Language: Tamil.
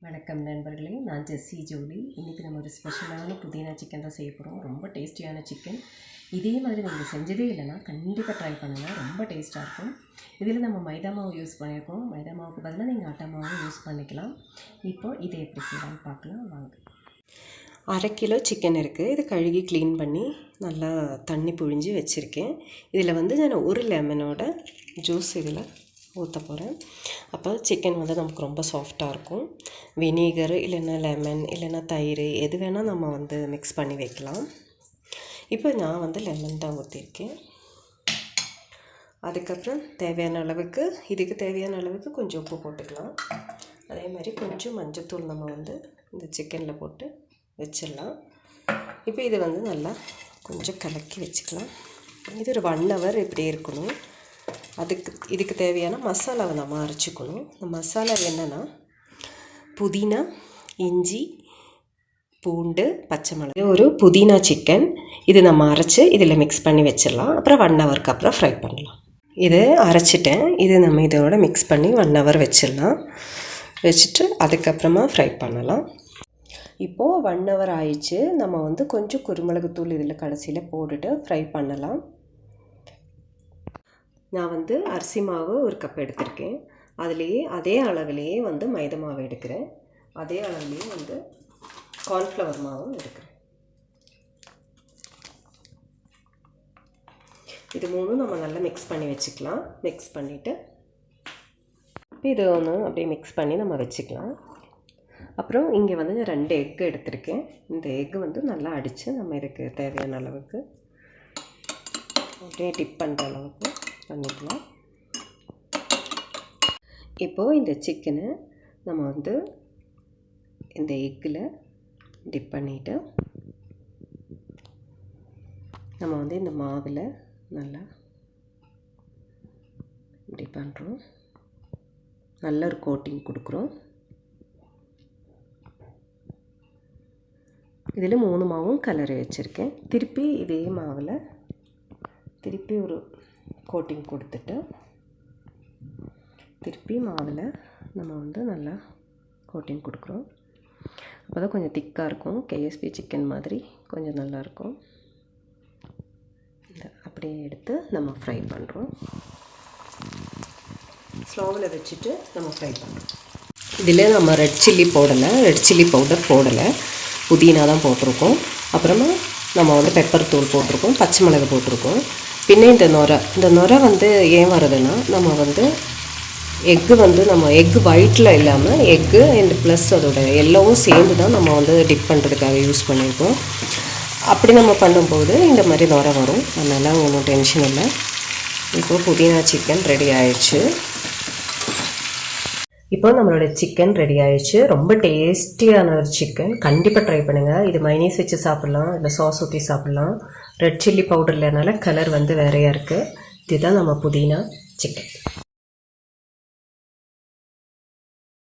வணக்கம் நண்பர்களே, நான் ஜெஸ்ஸி ஜோலி. இன்றைக்கி நம்ம ஒரு ஸ்பெஷலான புதினா சிக்கன் தான் செய்ய போகிறோம். ரொம்ப டேஸ்டியான சிக்கன். இதே மாதிரி நீங்கள் செஞ்சதே இல்லைன்னா கண்டிப்பாக ட்ரை பண்ணுங்கள், ரொம்ப டேஸ்ட்டாக இருக்கும். இதில் நம்ம மைதா மாவு யூஸ் பண்ணியிருக்கோம். மைதா மாவுக்கு பதிலாக நீங்கள் ஆட்டா மாவும் யூஸ் பண்ணிக்கலாம். இப்போது இதை எப்படி செய்யலாம்னு பார்க்கலாம் வாங்க. 1/2 கிலோ சிக்கன் இருக்குது. இதை கழுகி க்ளீன் பண்ணி நல்லா தண்ணி புழிஞ்சு வச்சுருக்கேன். இதில் நான் ஒரு லெமனோட ஜூஸ் இதில் ஊற்ற போகிறேன். அப்போ சிக்கன் நமக்கு ரொம்ப சாஃப்டாக இருக்கும். வினீகர் இல்லைன்னா லெமன் இல்லைன்னா தயிர் எது வேணால் நம்ம மிக்ஸ் பண்ணி வைக்கலாம். இப்போ நான் லெமன் தான் ஊற்றிருக்கேன். அதுக்கப்புறம் தேவையான அளவுக்கு இதுக்கு தேவையான அளவுக்கு கொஞ்சம் உப்பு போட்டுக்கலாம். அதே மாதிரி கொஞ்சம் மஞ்சத்தூள் நம்ம இந்த சிக்கனில் போட்டு வச்சிடலாம். இப்போ இது நல்லா கொஞ்சம் கலக்கி வச்சுக்கலாம். இது ஒரு 1 hour இப்படி இருக்கணும். இதுக்கு தேவையான மசாலாவை நம்ம அரைச்சிக்கணும். இந்த மசாலா என்னென்னா புதினா, இஞ்சி, பூண்டு, பச்சை மிளகாய். ஒரு புதினா சிக்கன் இது நம்ம அரைச்சி இதில் மிக்ஸ் பண்ணி வச்சிடலாம். அப்புறம் 1 hourக்கு அப்புறம் ஃப்ரை பண்ணலாம். இது அரைச்சிட்டேன். இது நம்ம இதோட மிக்ஸ் பண்ணி 1 hour வச்சிடலாம். வச்சுட்டு அதுக்கப்புறமா ஃப்ரை பண்ணலாம். இப்போது 1 hour ஆயிடுச்சு. நம்ம கொஞ்சம் குருமிளகுத்தூள் இதில் கடைசியில் போட்டுட்டு ஃப்ரை பண்ணலாம். நான் அரிசி மாவு 1 கப் எடுத்திருக்கேன். அதுலேயே அதே அளவுலேயே மைதா மாவு எடுக்கிறேன். அதே அளவுலேயே கார்ன்ஃப்ளவர் மாவும் எடுக்கிறேன். இது 3 நம்ம நல்லா மிக்ஸ் பண்ணி வச்சுக்கலாம். மிக்ஸ் பண்ணிவிட்டு இது ஒன்று அப்படியே மிக்ஸ் பண்ணி நம்ம வச்சுக்கலாம். அப்புறம் இங்கே நான் 2 எக்கு எடுத்திருக்கேன். இந்த எக்கு நல்லா அடித்து நம்ம இதுக்கு தேவையான அளவுக்கு அப்படியே டிப் பண்ணுற அளவுக்கு பண்ணிக்கலாம். இப்போது இந்த சிக்கனை நம்ம இந்த எக்கில் டிப் பண்ணிவிட்டு நம்ம இந்த மாவில் நல்லா இப்படி பண்ணுறோம். நல்ல ஒரு கோட்டிங் கொடுக்குறோம். இதில் 3 மாவும் கலரி வச்சுருக்கேன். திருப்பி இதே மாவில் திருப்பி ஒரு கோட்டிங் கொடுத்துட்டு திருப்பி மாவில் நம்ம நல்லா கோட்டிங் கொடுக்குறோம். அப்போ தான் கொஞ்சம் திக்காக இருக்கும். கேஎஸ்பி சிக்கன் மாதிரி கொஞ்சம் நல்லாயிருக்கும். அப்படியே எடுத்து நம்ம ஃப்ரை பண்ணுறோம். ஸ்லோவில் வச்சுட்டு நம்ம ஃப்ரை பண்ணுறோம். இதில் நம்ம ரெட் சில்லி போடலை, ரெட் சில்லி பவுடர் போடலை, புதினா தான் போட்டிருக்கோம். அப்புறமா நம்ம பெப்பர் தூள் போட்டிருக்கோம், பச்சை மிளகு போட்டிருக்கோம். பின்ன இந்த நுரை ஏன் வருதுன்னா நம்ம எக்கு நம்ம எக்கு ஒயிட்டில் இல்லாமல் எக்கு அண்ட் ப்ளஸ் அதோட எல்லோவும் சேர்ந்து தான் நம்ம டிப் பண்ணுறதுக்காக யூஸ் பண்ணியிருக்கோம். அப்படி நம்ம பண்ணும்போது இந்த மாதிரி நுரை வரும். அதனால் ஒன்றும் டென்ஷன் இல்லை. இப்போது புதினா சிக்கன் ரெடி ஆயிடுச்சு. இப்போ நம்மளோட சிக்கன் ரெடி ஆயிடுச்சு. ரொம்ப டேஸ்டியான ஒரு சிக்கன். கண்டிப்பாக ட்ரை பண்ணுங்கள். இது மைனீஸ் வச்சு சாப்பிட்லாம், இல்லை சாஸ் ஊற்றி சாப்பிட்லாம். ரெட் சில்லி பவுடர் இல்லைனால கலர் வேறையாக இருக்குது. இதுதான் நம்ம புதினா சிக்கன்.